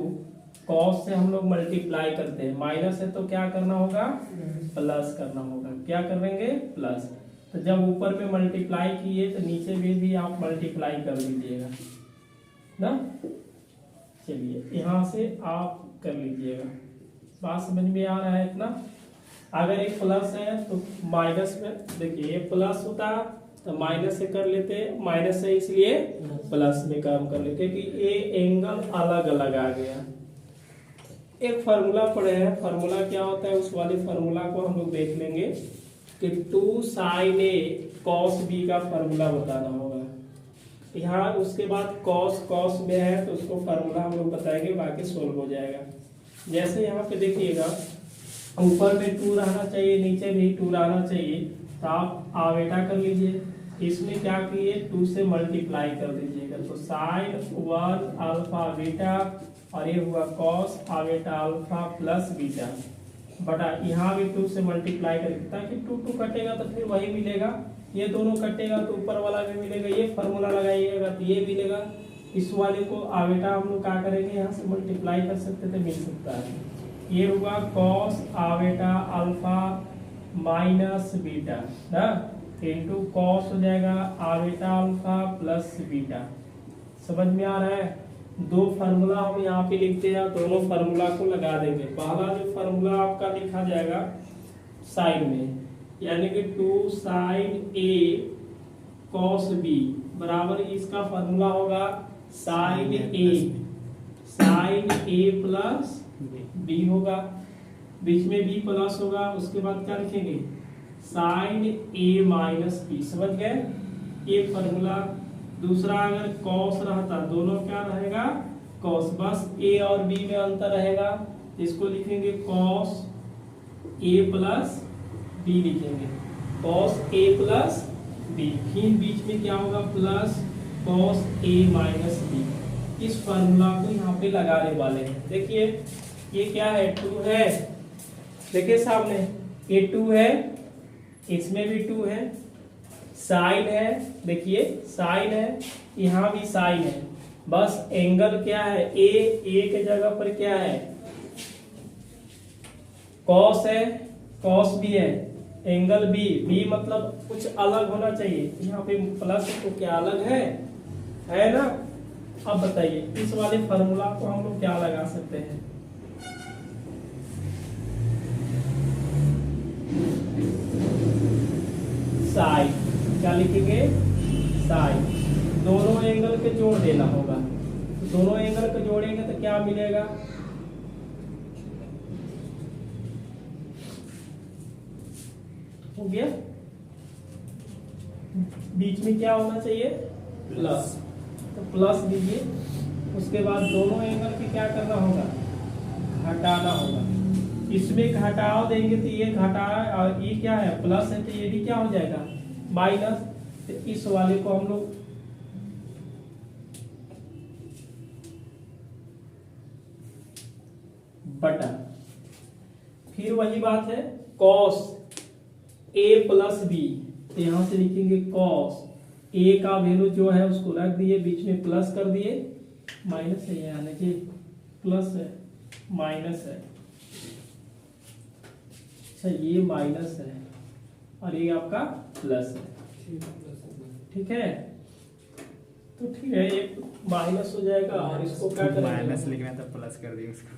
cos से हम लोग मल्टीप्लाई करते हैं, माइनस है तो क्या करना होगा प्लस करना होगा, क्या करेंगे प्लस। तो जब ऊपर में मल्टीप्लाई किए तो नीचे में भी आप मल्टीप्लाई कर दीजिएगा ना। चलिए यहाँ से आप कर लीजिएगा, बात समझ में आ रहा है इतना। अगर एक प्लस है तो माइनस में देखिए ये प्लस होता तो माइनस से कर लेते, माइनस है इसलिए प्लस में काम कर लेते कि ये एंगल अलग अलग आ गया। एक फार्मूला पढ़े हैं, फार्मूला क्या होता है उस वाले फार्मूला को हम लोग देख लेंगे कि 2 sin a cos b का फार्मूला बताना होगा यहाँ। उसके बाद cos में है तो उसको फार्मूला हम लोग बताएंगे, बाकी सोल्व हो जाएगा। जैसे यहाँ पे देखिएगा ऊपर में 2 रहना चाहिए, नीचे भी 2 रहना चाहिए, तो आप आवेटा कर लीजिए, इसमें क्या किए 2 से मल्टीप्लाई कर दीजिएगा, तो साइन 1 अल्फा बीटा और ये हुआ कॉस आवेटा अल्फा प्लस बीटा बटा यहाँ भी 2 से मल्टीप्लाई करेंगे ताकि 2 कटेगा तो फिर वही मिलेगा, ये दोनों कटेगा तो ऊपर वाला भी मिलेगा, ये फार्मूला लगाइएगा तो ये मिलेगा। इस वाले को आवेटा हम लोग क्या करेंगे यहाँ से मल्टीप्लाई कर सकते थे, मिल सकता है। ये हुआ कॉस आवेटा अल्फा माइनस बीटा ना इंटू कॉस हो जाएगा आवेटा अल्फा प्लस बीटा। समझ में आ रहा है। 2 फार्मूला हम यहाँ पे लिखते हैं, दोनों फार्मूला को लगा देंगे। पहला जो फार्मूला आपका लिखा जाएगा साइन में, यानी कि 2 sin a cos b बराबर इसका फार्मूला होगा sin a प्लस b होगा, बीच में b प्लस होगा, उसके बाद क्या लिखेंगे sin a माइनस b। समझ गए। ये फॉर्मूला। दूसरा अगर कॉस रहता, दोनों क्या रहेगा कॉस, बस ए और बी में अंतर रहेगा, इसको लिखेंगे कॉस ए प्लस बी लिखेंगे, कॉस ए प्लस बी, फिर बीच में क्या होगा plus cos A minus B. इस फॉर्मूला को यहाँ पे लगाने वाले हैं। देखिए ये क्या है 2 है, देखिए सामने ये 2 है, इसमें भी 2 है, साइन है, देखिए साइन है, यहाँ भी साइन है, बस एंगल क्या है ए के जगह पर क्या है कॉस है, कॉस भी है, एंगल बी मतलब कुछ अलग होना चाहिए, यहाँ पे प्लस तो क्या अलग है ना। अब बताइए इस वाले फार्मूला को हम लोग क्या लगा सकते हैं, साइन, क्या लिखेंगे साइन, दोनों एंगल के जोड़ देना होगा, तो दोनों एंगल को जोड़ेंगे तो क्या मिलेगा हो गया, बीच में क्या होना चाहिए प्लस, तो प्लस दीजिए, उसके बाद दोनों एंगल के क्या करना होगा घटाना होगा, इसमें घटाव देंगे तो ये घटा और ये क्या है प्लस है तो ये भी क्या हो जाएगा माइनस, तो इस वाले को हम लोग बटा, फिर वही बात है कॉस ए प्लस बी, तो यहां से लिखेंगे कॉस ए का वैल्यू जो है उसको रख दिए, बीच में प्लस कर दिए, माइनस है यानी कि प्लस है माइनस है, अच्छा ये माइनस है और ये आपका प्लस है, ठीक है, तो ठीक है ये माइनस हो जाएगा और इसको क्या करेंगे माइनस लिखना था प्लस कर दिया उसको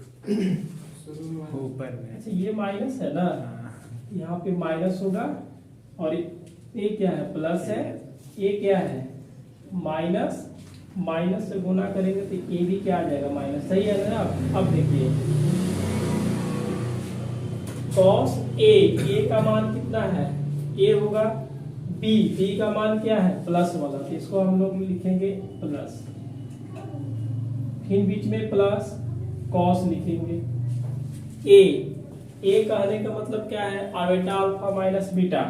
ऊपर में। अच्छा ये माइनस है ना, यहाँ पे माइनस होगा और ये क्या है प्लस है, ये क्या है माइनस, माइनस से गुना करेंगे तो ये भी क्या आ जाएगा माइनस, सही है ना। अब देखिए कॉस ए का मान कितना है ए होगा, बी का मान क्या है प्लस वाला, तो इसको हम लोग लिखेंगे प्लस, फिर बीच में प्लस कॉस लिखेंगे, ए कहने का मतलब क्या है आवेटा अल्फा माइनस बीटा,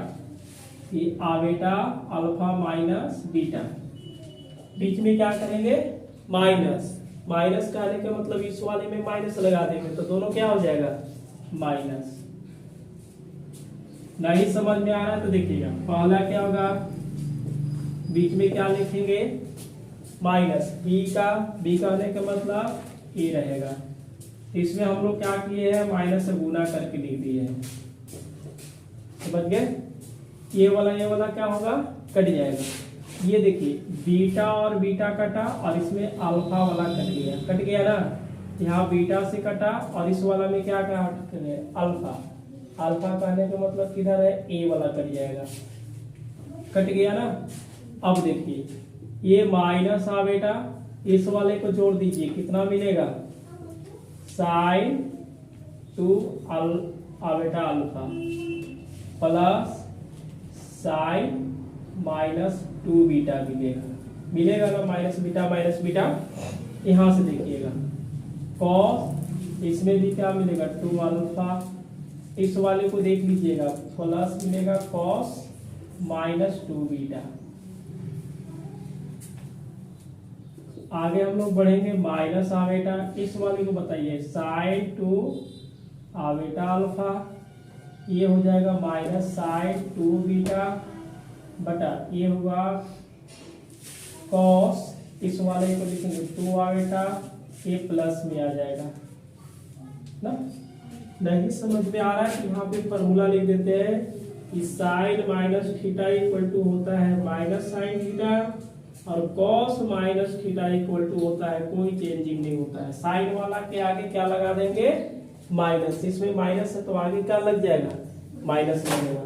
ये आवेटा अल्फा माइनस बीटा, बीच में क्या करेंगे माइनस, माइनस कहने का मतलब इस वाले में माइनस लगा देंगे तो दोनों क्या हो जाएगा माइनस। नहीं समझ में आ रहा है तो देखिएगा पहला क्या होगा, बीच में क्या लिखेंगे माइनस, बी कहने का मतलब ए रहेगा, इसमें हम लोग क्या किए हैं माइनस से गुना करके लिख दिए हैं, समझ गए, ये वाला क्या होगा कट जाएगा, ये देखिए बीटा और बीटा कटा और इसमें अल्फा वाला कट गया ना, यहाँ बीटा से कटा और इस वाला में क्या अल्फा, अल्फा कहने का मतलब किधर है ए वाला कट जाएगा, कट गया ना। अब देखिए ये माइनस आवेटा, इस वाले को जोड़ दीजिए कितना मिलेगा sine 2 iota alpha plus sine minus 2 beta मिलेगा ना, माइनस बीटा, यहां से देखिएगा कॉस, इसमें भी क्या मिलेगा 2 अल्फा, इस वाले को देख लीजिएगा प्लस मिलेगा कॉस माइनस 2 बीटा, आगे हम लोग बढ़ेंगे माइनस आवेटा, इस वाले को बताइए साइन 2 आवेटा अल्फा, ये हो जाएगा माइनस साइन 2 बीटा बटा ये होगा कॉस, इस वाले को लिखेंगे 2 आवेटा, ये प्लस में आ जाएगा ना। नहीं समझ में आ रहा है कि यहाँ पे फॉर्मूला लिख देते हैं कि sine minus theta equal to होता है माइनस साइन थीटा और cos minus theta equal to होता है कोई चेंजिंग नहीं होता है, साइन वाला के आगे क्या लगा देंगे माइनस, इसमें माइनस है तो आगे क्या लग जाएगा माइनस लगेगा,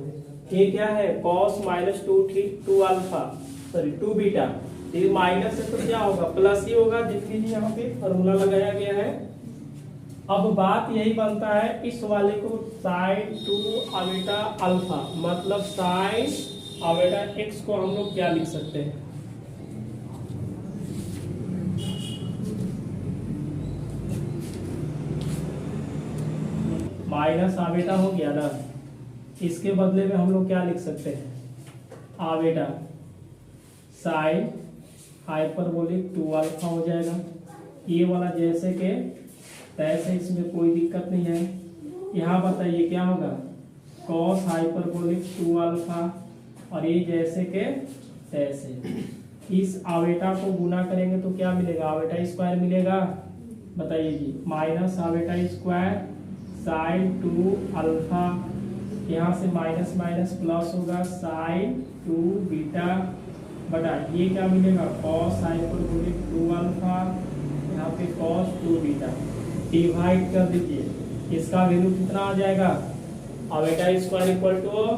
ये क्या है cos minus 2 alpha sorry 2 beta, ये माइनस है तो क्या होगा प्लस ही होगा, देख लीजिए यहाँ पे फॉर्मूला लगाया गया है। अब बात यही बनता है इस वाले को साइन 2 आवेटा अल्फा मतलब साइन अब बेटा x को हम लोग क्या लिख सकते हैं, माइनस आवेटा हो गया ना, इसके बदले में हम लोग क्या लिख सकते हैं, आवेटा साइन हाइपरबोलिक 2 अल्फा हो जाएगा। ये वाला जैसे के तैसे, इसमें कोई दिक्कत नहीं है। यहाँ बताइए क्या होगा, कॉस हाइपरबोलिक 2 अल्फा, और ये जैसे के तैसे। इस आवेटा को गुना करेंगे तो क्या मिलेगा, आवेटा स्क्वायर मिलेगा। बताइए जी, माइनस आवेटा स्क्वायर साइन 2 अल्फा, यहाँ से माइनस माइनस प्लस होगा साइन 2 बीटा, बटा ये क्या मिलेगा, कॉस हाइपरबोलिक 2 अल्फा, यहाँ पे कॉस 2 बीटा, डिवाइड कर दीजिए। इसका वैल्यू कितना आ जाएगा, iota square equal to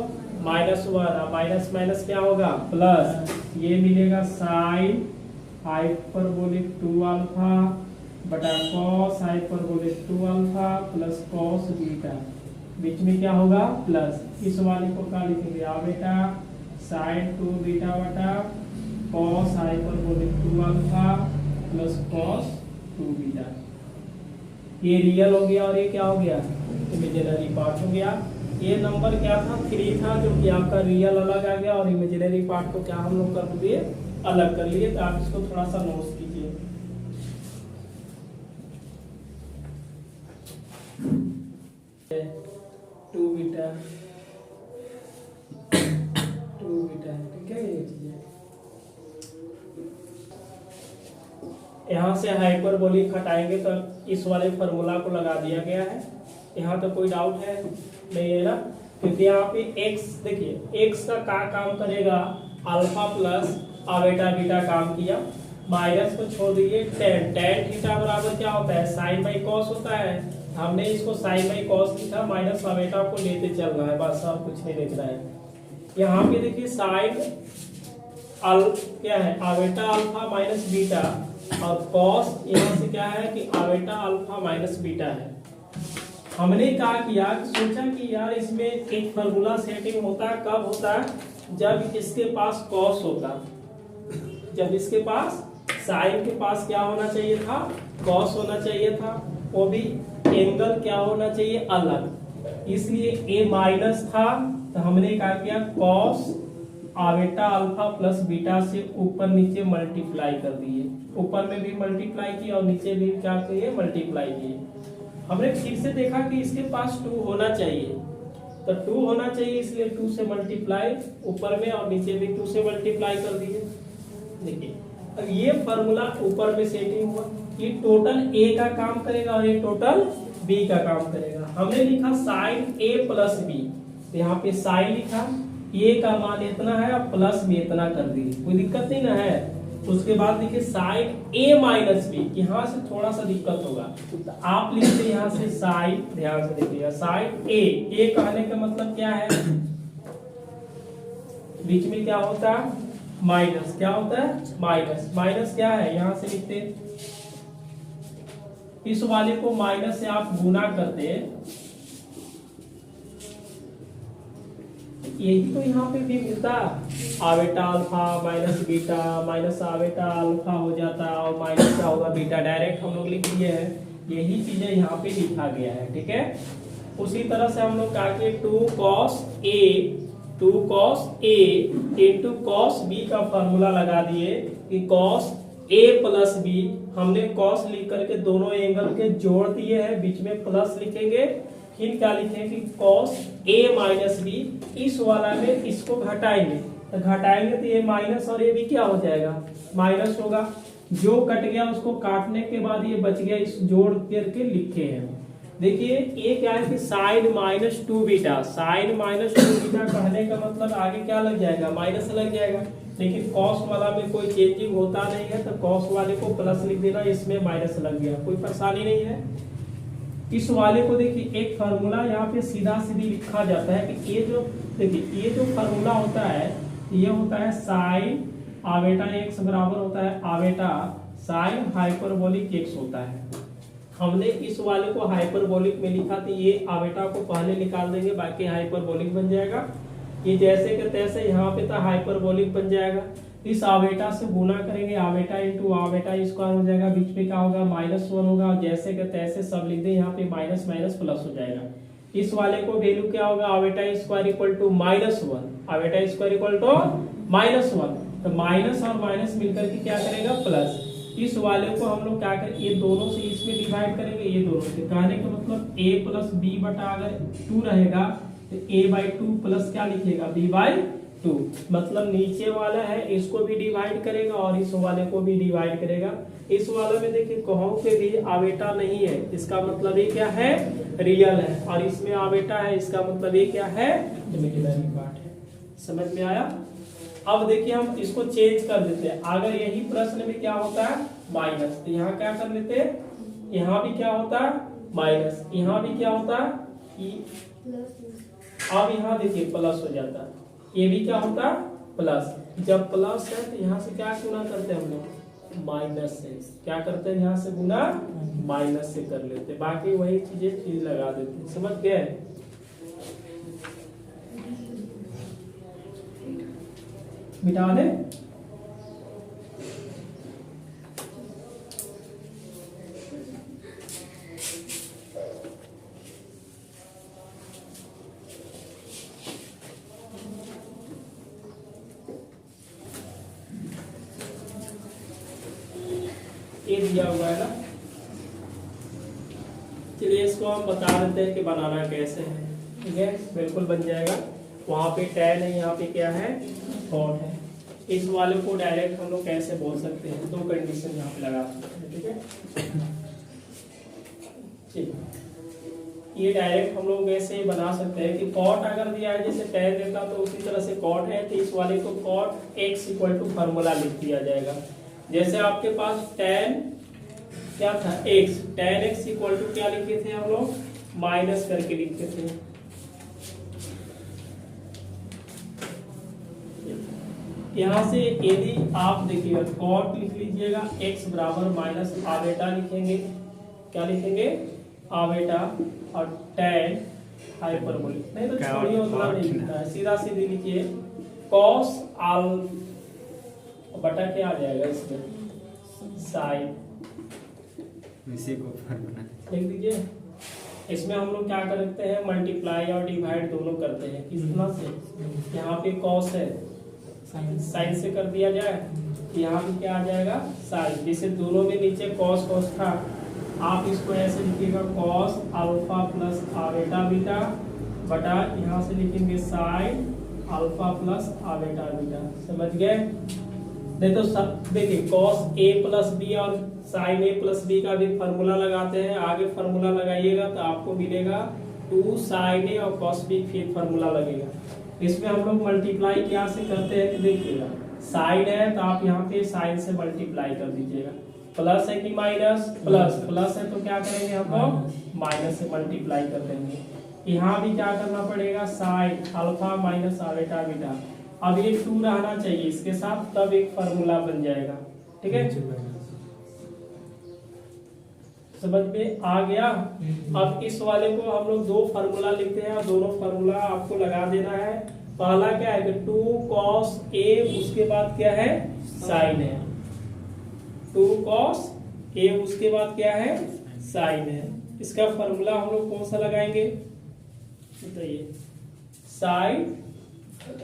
-1, minus minus क्या होगा प्लस, ये मिलेगा साइन हाइपरबोलिक 2 अल्फा बटा cos hyperbolic 2 alpha plus cos beta, बीच में क्या होगा प्लस। इस वाले को क्या लिखेंगे, आवेटा साइन 2 बीटा बटा cos hyperbolic 2 alpha plus cos 2 beta. ये रियल हो गया और ये क्या हो गया, इमेजिनरी पार्ट हो गया। ये नंबर क्या था, 3 था, जो कि आपका रियल अलग आ गया, और इमेजिनरी पार्ट को क्या हम लोग कर दिए, अलग कर लिए। तो आप इसको थोड़ा सा नोट्स कीजिए। टू बीटा ठीक है, ये चीजें यहाँ से हाइपरबोलिक हटाएंगे तो इस वाले फॉर्मूला को लगा दिया गया है। यहाँ तो कोई डाउट है नहीं है ना, क्योंकि यहाँ पे x देखिए, x का काम करेगा अल्फा प्लस आवेटा बीटा काम किया, माइनस को छोड़ दीजिए tan थीटा बराबर क्या होता है, साइन बाई कॉस होता है। हमने इसको साइन बाई कॉस लिखा, माइनस आवेटा को लेते चल रहा है, बस और कुछ नहीं लिख रहा है। यहाँ पे देखिए साइन क्या है, आवेटा अल्फा माइनस बीटा, और कॉस यहाँ से क्या है कि आवेटा अल्फा माइनस बीटा है। हमने क्या किया, सोचा कि यार इसमें एक फार्मूला सेटिंग होता है, कब होता है, जब इसके पास कॉस होता, जब इसके पास साइन के पास क्या होना चाहिए था, कॉस होना चाहिए था, वो भी एंगल क्या होना चाहिए अलग, इसलिए ए माइनस था। तो हमने क्या किया, कॉस आवेटा अल्फा प्लस बीटा से ऊपर नीचे मल्टीप्लाई कर दिए, ऊपर में भी मल्टीप्लाई किया और नीचे भी क्या किए, मल्टीप्लाई किए। हमने फिर से देखा कि इसके पास 2 होना चाहिए, तो 2 होना चाहिए, इसलिए 2 से मल्टीप्लाई ऊपर में और नीचे भी 2 से मल्टीप्लाई कर दिए। देखिए अब ये फॉर्मूला ऊपर में सेटिंग हुआ, ये टोटल ए का काम करेगा और ये टोटल बी का काम करेगा। हमने लिखा साइन ए प्लस बी, तो यहाँ पे साइन लिखा, ए का मान इतना है और प्लस में इतना कर दिए, कोई दिक्कत नहीं ना है। उसके बाद देखिए साइन ए माइनस बी, यहाँ से थोड़ा सा दिक्कत होगा, तो आप लिखते यहाँ से साइन, ध्यान से देखिएगा, साइन ए कहने का मतलब क्या है, बीच में क्या होता है माइनस, क्या होता है माइनस, माइनस क्या है, यहाँ से लिखते, इस वाले को माइनस से आप गुना करते, यही तो यहाँ पे भी मिलता, iota alpha minus beta minus iota alpha हो जाता, और माइनस क्या होगा बीटा, डायरेक्ट हम लोग लिख दिए हैं, यही चीजें यहाँ पे लिखा गया है, ठीक है। उसी तरह से हम लोग क्या किए, 2 cos A into cos B का फॉर्मूला लगा दिए कि cos A प्लस B, हमने cos लिख करके दोनों एंगल के जोड़ दिए हैं, बीच में प्लस लिखेंगे, फिर क्या लिखेंगे cos A माइनस B, इस वाला में इसको घटाएंगे, तो घटाएंगे तो ये माइनस और ये भी क्या हो जाएगा, माइनस होगा। जो कट गया उसको काटने के बाद ये बच गया, इस जोड़ करके लिखे हैं। देखिए ये क्या है कि साइन -2 बीटा, साइन -2 बीटा कहने का मतलब आगे क्या लग जाएगा, माइनस लग जाएगा, लेकिन कॉस वाला में कोई चेंजिंग होता नहीं है, तो कॉस वाले को प्लस लिख देना, इसमें माइनस लग गया, कोई परेशानी नहीं है। इस वाले को देखिए एक फार्मूला यहाँ पे सीधा सीधी लिखा जाता है कि ये जो देखिए ये जो फार्मूला होता है, ये होता है साइन आवेटा x बराबर होता है आवेटा साइन हाइपरबोलिक x होता है। हमने इस वाले को हाइपरबोलिक में लिखा, तो ये आवेटा को पहले निकाल देंगे, बाकी हाइपरबोलिक बन जाएगा। ये जैसे के तैसे यहाँ पे था हाइपरबोलिक बन जाएगा। इस आवेटा से गुना करेंगे, आवेटा इंटू आवेटा स्क्वायर हो जाएगा, बीच में क्या होगा -1 होगा, और जैसे के तैसे सब लिख दें, यहाँ पे माइनस माइनस प्लस हो जाएगा। इस वाले को वैल्यू क्या होगा, iota square equal to -1, iota square equal to -1, तो माइनस और माइनस मिलकर के क्या करेगा प्लस। इस वाले को हम लोग क्या करें, ये दोनों से इसमें डिवाइड करेंगे, ये दोनों से, कहने का मतलब a प्लस बी बटा अगर 2 रहेगा तो a/2 प्लस क्या लिखेगा b/2, मतलब नीचे वाला है इसको भी डिवाइड करेगा और इस वाले को भी डिवाइड करेगा। इस वाले में देखिए कहों पे भी आवेटा नहीं है, इसका मतलब ये क्या है, रियल है, और इसमें आवेटा है, इसका मतलब ये क्या है, इमेजिनरी पार्ट है। समझ में आया। अब देखिए हम इसको चेंज कर देते हैं, अगर यही प्रश्न में क्या होता है माइनस, तो यहाँ क्या कर लेते हैं, यहाँ भी क्या होता है माइनस, यहाँ भी क्या होता है अब यहाँ देखिए प्लस हो जाता है, ये भी क्या होता है प्लस। जब प्लस है तो यहाँ से क्या गुना करते हैं हम लोग, माइनस से, क्या करते हैं यहाँ से गुना माइनस से कर लेते हैं, बाकी वही चीजें लगा देते हैं। समझ गए। मिटा दे, ये दिया हुआ है ना, चलिए इसको हम बता देते हैं कि बनाना कैसे है। ठीक है, बिल्कुल बन जाएगा। वहां पे tan है, यहाँ पे क्या है cot है। इस वाले को डायरेक्ट हम लोग कैसे बोल सकते हैं, दो कंडीशन यहाँ पे लगा सकते हैं। ठीक है, ठीक, ये डायरेक्ट हम लोग ऐसे ही बना सकते हैं कि cot अगर दिया है जैसे tan देता तो उसी तरह से cot है, तो इस वाले को cot x equal to formula लिख दिया जाएगा। जैसे आपके पास tan क्या था x, tan x equal to क्या लिखे थे हम लोग, माइनस करके लिखते थे। यहाँ से यदि आप देखिएगा cot लिख लीजिएगा, x बराबर माइनस आवेटा लिखेंगे, क्या लिखेंगे आवेटा, और tan हाइपरबोलिक, नहीं तो छोड़िए उतना नहीं लिखना है, सीधा सीधी लिखिए cos आल बटा क्या आ जाएगा इसमें साइन, इसी को फॉर्मूला लिख दीजिए। इसमें हम लोग क्या करते हैं, मल्टीप्लाई और डिवाइड दोनों करते हैं। किस तरह से, यहाँ पे cos है, साइन से कर दिया जाए, यहाँ पे क्या आ जाएगा साइन। जैसे दोनों में नीचे cos cos था, आप इसको ऐसे लिखिएगा cos alpha plus iota beta बटा यहाँ से लिखेंगे sine alpha plus iota beta. समझ गए। नहीं तो देखिए cos a प्लस बी और साइन a प्लस बी का भी फॉर्मूला लगाते हैं, आगे फॉर्मूला लगाइएगा तो आपको मिलेगा 2 साइन a और cos b, फिर फॉर्मूला लगेगा। इसमें हम लोग मल्टीप्लाई क्या से करते हैं, देखिएगा साइन है तो आप यहाँ पे साइन से मल्टीप्लाई कर दीजिएगा, प्लस है कि माइनस, प्लस, प्लस है तो क्या करेंगे हम लोग माइनस से मल्टीप्लाई कर देंगे। यहाँ भी क्या करना पड़ेगा, साइन अल्फा माइनस आवेटा बीटा, अब ये 2 रहना चाहिए इसके साथ, तब एक फार्मूला बन जाएगा। ठीक है, समझ में आ गया। अब इस वाले को हम लोग 2 फार्मूला लिखते हैं और दोनों फार्मूला आपको लगा देना है। पहला क्या है कि 2 cos a, उसके बाद क्या है साइन है, 2 cos a, उसके बाद क्या है साइन है। इसका फार्मूला हम लोग कौन सा लगाएंगे बताइए, साइन,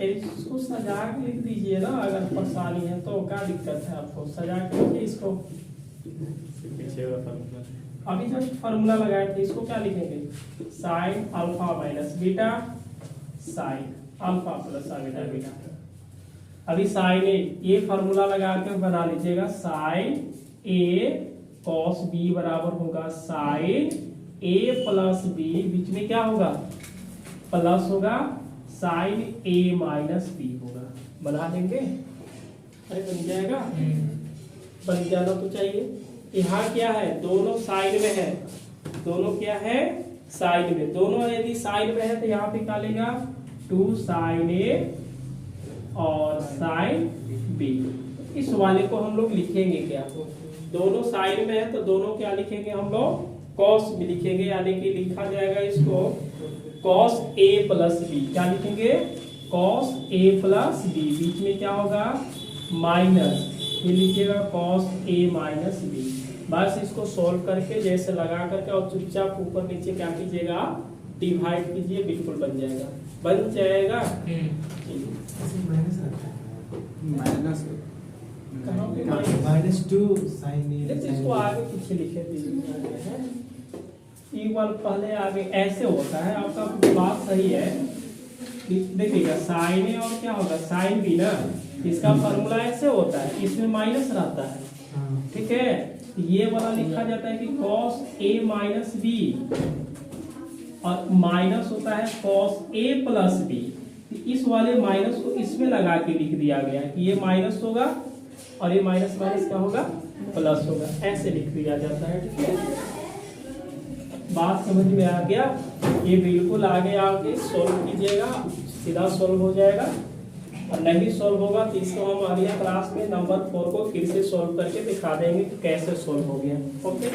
इसको सजा के लिख दीजिए ना, अगर परेशानी है तो क्या दिक्कत है आपको, सजा के लिखिए इसको। पीछे वाला फॉर्मूला, अभी जब फार्मूला लगाए थे इसको क्या लिखेंगे, sine alpha minus beta sine alpha plus iota beta. अभी साइन ए, ये फार्मूला लगा के बना लीजिएगा, साइन ए cos b बराबर होगा साइन a प्लस बी, बीच में क्या होगा प्लस होगा, साइन a माइनस बी होगा। बना देंगे, अरे बन जाएगा, बन जाना तो चाहिए। यहाँ क्या है, दोनों साइड में है, दोनों क्या है साइड में, दोनों यदि साइड में है तो यहाँ पे क्या लेगा 2 साइन a और साइन b। इस वाले को हम लोग लिखेंगे क्या, दोनों साइड में है तो दोनों क्या लिखेंगे हम लोग cos भी लिखेंगे, यानी कि लिखा जाएगा इसको cos a प्लस b, क्या लिखेंगे cos a प्लस बी, बीच में क्या होगा माइनस, फिर लिखिएगा cos a माइनस बी। बस इसको सॉल्व करके जैसे लगा करके और चुपचाप ऊपर नीचे क्या कीजिएगा डिवाइड कीजिए, बिल्कुल बन जाएगा, बन जाएगा। माइनस कहाँ पे -2 sin A देखिए इसको आगे पीछे लिखे दीजिए, इक्वल पहले आगे ऐसे होता है, आपका बात सही है। देखिएगा साइन ए और क्या होगा साइन बी ना, इसका फॉर्मूला ऐसे होता है, इसमें माइनस रहता है, ठीक है। ये वाला लिखा जाता है कि cos a माइनस बी, और माइनस होता है cos a प्लस बी। इस वाले माइनस को इसमें लगा के लिख दिया गया कि ये माइनस होगा और ये माइनस माइनस क्या होगा प्लस होगा, ऐसे लिख दिया जाता है, ठीक है। बात समझ में आ गया? ये बिल्कुल आगे आके सॉल्व कीजिएगा, सीधा सॉल्व हो जाएगा, और नहीं सॉल्व होगा तो इसको हम अगली क्लास में नंबर 4 को फिर से सॉल्व करके दिखा देंगे कि कैसे सॉल्व हो गया। ओके।